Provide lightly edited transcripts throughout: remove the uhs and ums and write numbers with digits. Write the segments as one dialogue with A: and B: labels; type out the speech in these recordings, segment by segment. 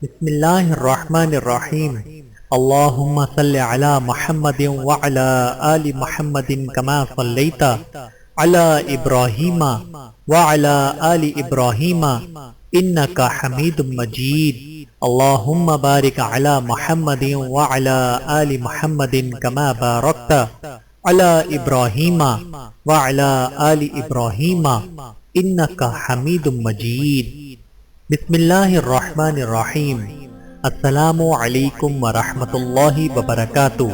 A: بسم اللہ الرحمن الرحیم اللہم صل علی محمد وعلی آل محمد کما صلیت علی ابراہیم وعلی آل ابراہیم انکا حمید مجید اللہم بارک علی محمد وعلی آل محمد کما بارکت علی ابراہیم وعلی آل ابراہیم انکا حمید مجید۔ بسم اللہ الرحمن الرحیم۔ السلام علیکم ورحمۃ اللہ وبرکاتہ۔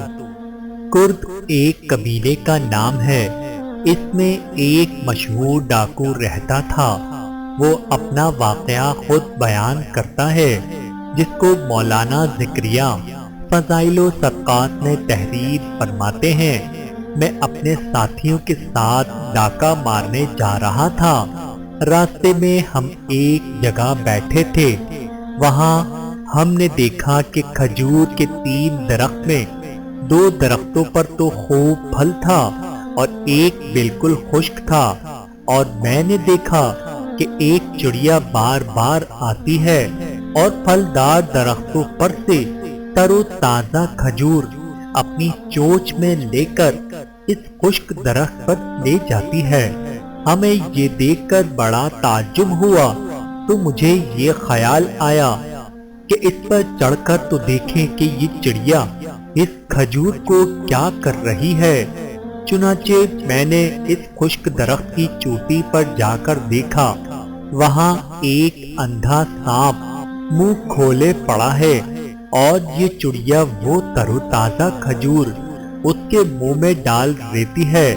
A: کرد ایک قبیلے کا نام ہے۔ اس میں ایک مشہور ڈاکو رہتا تھا۔ وہ اپنا واقعہ خود بیان کرتا ہے، جس کو مولانا ذکریہ فضائل و صدقات میں تحریر فرماتے ہیں۔ میں اپنے ساتھیوں کے ساتھ ڈاکہ مارنے جا رہا تھا۔ راستے میں ہم ایک جگہ بیٹھے تھے۔ وہاں ہم نے دیکھا کہ کھجور کے 3 درخت میں 2 درختوں پر تو خوب پھل تھا اور ایک بالکل خشک تھا، اور میں نے دیکھا کہ ایک چڑیا بار بار آتی ہے اور پھلدار درختوں پر سے تر و تازہ کھجور اپنی چونچ میں لے کر اس خشک درخت پر لے جاتی ہے۔ ہمیں یہ دیکھ کر بڑا تعجب ہوا، تو مجھے یہ خیال آیا کہ اس پر چڑھ کر تو دیکھیں کہ یہ چڑیا اس کھجور کو کیا کر رہی ہے۔ چنانچہ میں نے اس خشک درخت کی چوٹی پر جا کر دیکھا، وہاں ایک اندھا سانپ منہ کھولے پڑا ہے، اور یہ چڑیا وہ تر و تازہ کھجور اس کے منہ میں ڈال دیتی ہے۔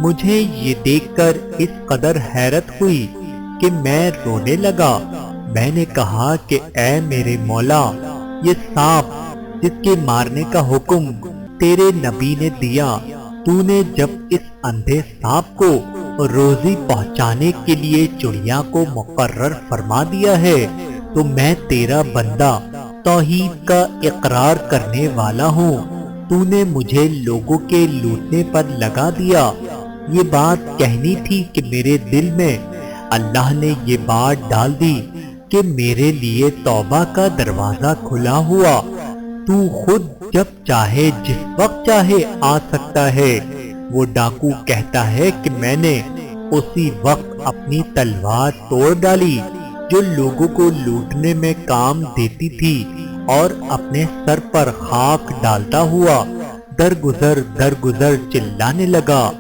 A: مجھے یہ دیکھ کر اس قدر حیرت ہوئی کہ میں رونے لگا۔ میں نے کہا کہ اے میرے مولا، یہ سانپ جس کے مارنے کا حکم تیرے نبی نے دیا، تو نے جب اس اندھے سانپ کو روزی پہنچانے کے لیے چڑیا کو مقرر فرما دیا ہے، تو میں تیرا بندہ توحید کا اقرار کرنے والا ہوں۔ تو نے مجھے لوگوں کے لوٹنے پر لگا دیا۔ یہ بات کہنی تھی کہ میرے دل میں اللہ نے یہ بات ڈال دی کہ میرے لیے توبہ کا دروازہ کھلا ہوا، تو خود جب چاہے جس وقت چاہے آ سکتا ہے۔ وہ ڈاکو کہتا ہے کہ میں نے اسی وقت اپنی تلوار توڑ ڈالی جو لوگوں کو لوٹنے میں کام دیتی تھی، اور اپنے سر پر خاک ڈالتا ہوا درگزر چلانے لگا،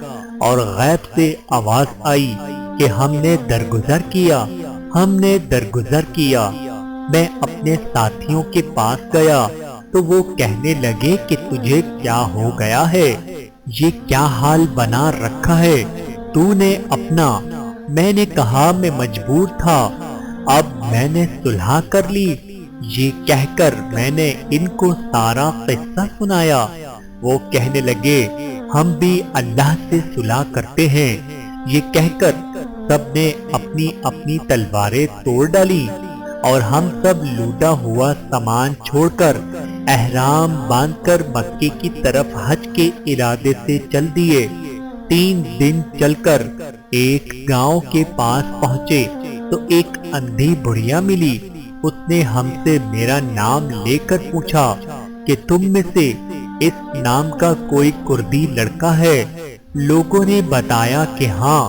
A: اور غیب سے آواز آئی کہ ہم نے درگزر کیا۔ میں اپنے ساتھیوں کے پاس گیا تو وہ کہنے لگے کہ تجھے کیا ہو گیا ہے، یہ کیا حال بنا رکھا ہے تو نے اپنا؟ میں نے کہا میں مجبور تھا، اب میں نے صلح کر لی۔ یہ کہہ کر میں نے ان کو سارا قصہ سنایا۔ وہ کہنے لگے ہم بھی اللہ سے صلح کرتے ہیں۔ یہ کہہ کر سب نے اپنی اپنی تلواریں توڑ ڈالی، اور ہم سب لوٹا ہوا سامان چھوڑ کر احرام باندھ کر مکے کی طرف حج کے ارادے سے چل دیے۔ 3 دن چل کر ایک گاؤں کے پاس پہنچے تو ایک اندھی بڑھیا ملی۔ اس نے ہم سے میرا نام لے کر پوچھا کہ تم میں سے اس نام کا کوئی کردی لڑکا ہے؟ لوگوں نے بتایا کہ ہاں۔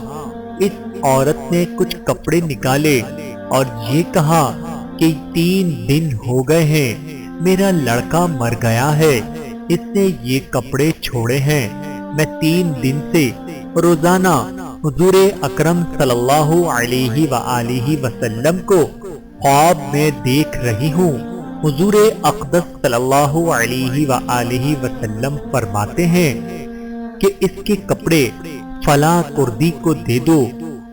A: اس عورت نے کچھ کپڑے نکالے اور یہ کہا کہ 3 دن ہو گئے ہیں، میرا لڑکا مر گیا ہے، اس نے یہ کپڑے چھوڑے ہیں۔ میں 3 دن سے روزانہ حضور اکرم صلی اللہ علیہ وآلہ وسلم کو خواب میں دیکھ رہی ہوں۔ حضور اقدس صلی اللہ علیہ وآلہ وسلم فرماتے ہیں کہ اس کے کپڑے فلاں کردی کو دے دو۔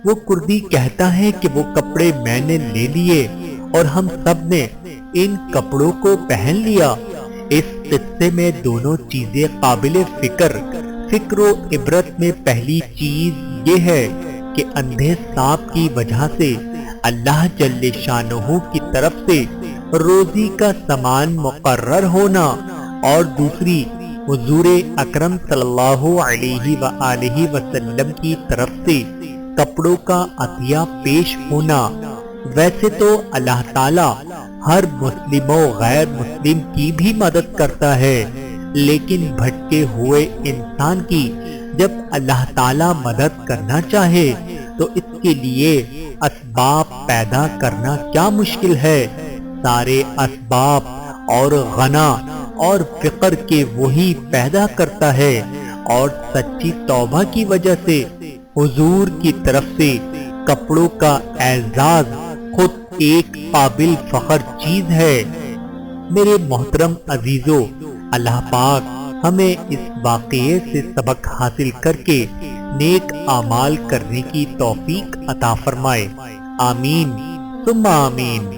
A: وہ کردی کہتا ہے کہ وہ کپڑے میں نے لے لیے اور ہم سب نے ان کپڑوں کو پہن لیا۔ اس قصے میں دونوں چیزیں قابل فکر و عبرت میں پہلی چیز یہ ہے کہ اندھے سانپ کی وجہ سے اللہ جل شانہ کی طرف سے روزی کا سامان مقرر ہونا، اور دوسری حضور اکرم صلی اللہ علیہ وآلہ وسلم کی طرف سے کپڑوں کا عطیہ پیش ہونا۔ ویسے تو اللہ تعالی ہر مسلم و غیر مسلم کی بھی مدد کرتا ہے، لیکن بھٹکے ہوئے انسان کی جب اللہ تعالی مدد کرنا چاہے تو اس کے لیے اسباب پیدا کرنا کیا مشکل ہے۔ سارے اسباب اور غنا اور فقر کے وہی پیدا کرتا ہے، اور سچی توبہ کی وجہ سے حضور کی طرف سے کپڑوں کا اعزاز خود ایک قابل فخر چیز ہے۔ میرے محترم عزیزو، اللہ پاک ہمیں اس واقعے سے سبق حاصل کر کے نیک اعمال کرنے کی توفیق عطا فرمائے۔ آمین ثم آمین۔